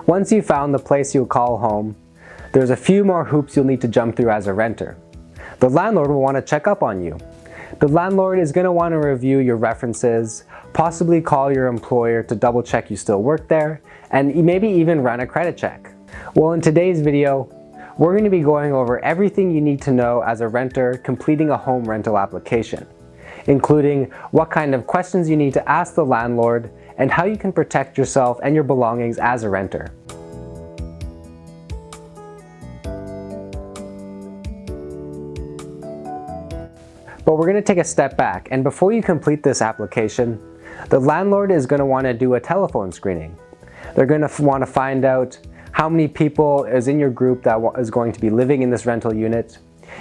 Once you've found the place you'll call home, there's a few more hoops you'll need to jump through as a renter. The landlord will want to check up on you. The landlord is going to want to review your references, possibly call your employer to double check you still work there, and maybe even run a credit check. Well, in today's video, we're going to be going over everything you need to know as a renter completing a home rental application, including what kind of questions you need to ask the landlord and how you can protect yourself and your belongings as a renter. But we're going to take a step back, and before you complete this application, the landlord is going to want to do a telephone screening. They're going to want to find out how many people is in your group that is going to be living in this rental unit,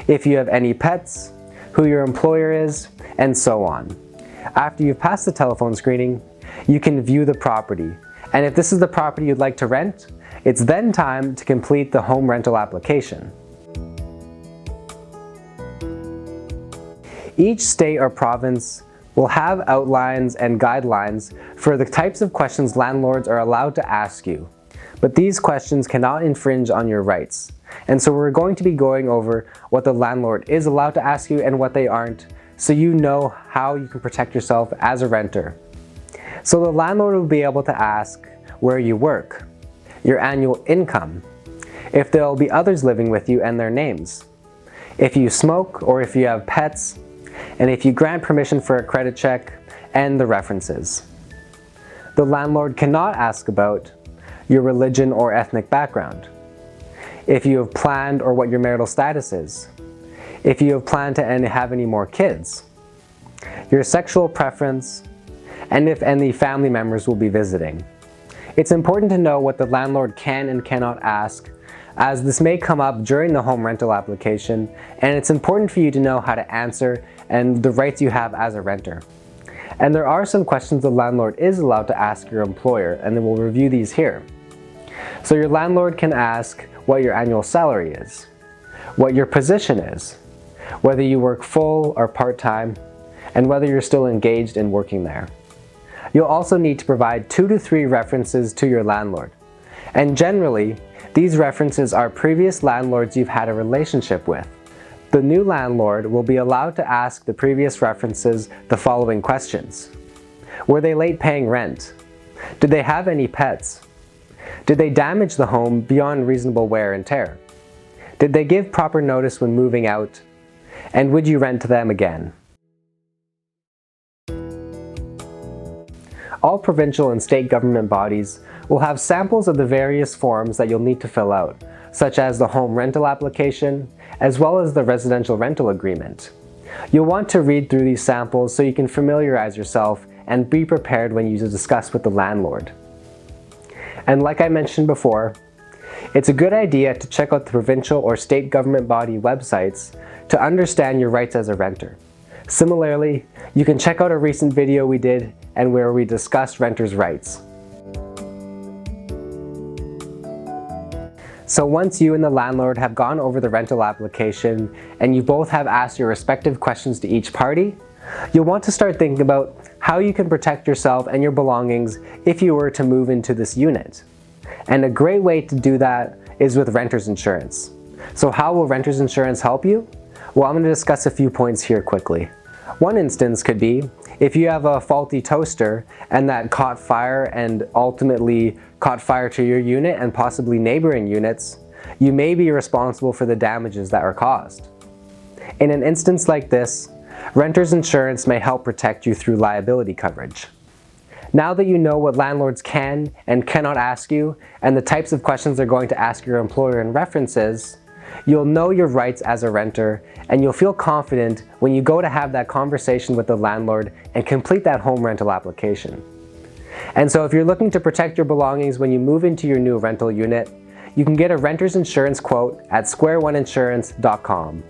if you have any pets, who your employer is, and so on. After you've passed the telephone screening, you can view the property. And if this is the property you'd like to rent, it's then time to complete the home rental application. Each state or province will have outlines and guidelines for the types of questions landlords are allowed to ask you. But these questions cannot infringe on your rights. And so we're going to be going over what the landlord is allowed to ask you and what they aren't, so you know how you can protect yourself as a renter. So the landlord will be able to ask where you work, your annual income, if there will be others living with you and their names, if you smoke or if you have pets, and if you grant permission for a credit check, and the references. The landlord cannot ask about your religion or ethnic background, if you have planned or what your marital status is, if you have planned to have any more kids, your sexual preference, and if any family members will be visiting. It's important to know what the landlord can and cannot ask, as this may come up during the home rental application, and it's important for you to know how to answer and the rights you have as a renter. And there are some questions the landlord is allowed to ask your employer, and then we'll review these here. So your landlord can ask what your annual salary is, what your position is, whether you work full or part-time, and whether you're still engaged in working there. You'll also need to provide 2 to 3 references to your landlord. And generally, these references are previous landlords you've had a relationship with. The new landlord will be allowed to ask the previous references the following questions. Were they late paying rent? Did they have any pets? Did they damage the home beyond reasonable wear and tear? Did they give proper notice when moving out? And would you rent to them again? All provincial and state government bodies will have samples of the various forms that you'll need to fill out, such as the home rental application, as well as the residential rental agreement. You'll want to read through these samples so you can familiarize yourself and be prepared when you discuss with the landlord. And like I mentioned before, it's a good idea to check out the provincial or state government body websites to understand your rights as a renter. Similarly, you can check out a recent video we did and where we discussed renters' rights. So once you and the landlord have gone over the rental application and you both have asked your respective questions to each party, you'll want to start thinking about how you can protect yourself and your belongings if you were to move into this unit. And a great way to do that is with renter's insurance. So how will renter's insurance help you? Well, I'm going to discuss a few points here quickly. One instance could be if you have a faulty toaster and that caught fire and ultimately caught fire to your unit and possibly neighboring units, you may be responsible for the damages that are caused. In an instance like this, renter's insurance may help protect you through liability coverage. Now that you know what landlords can and cannot ask you and the types of questions they're going to ask your employer in references, you'll know your rights as a renter, and you'll feel confident when you go to have that conversation with the landlord and complete that home rental application. And so if you're looking to protect your belongings when you move into your new rental unit, you can get a renter's insurance quote at squareoneinsurance.com.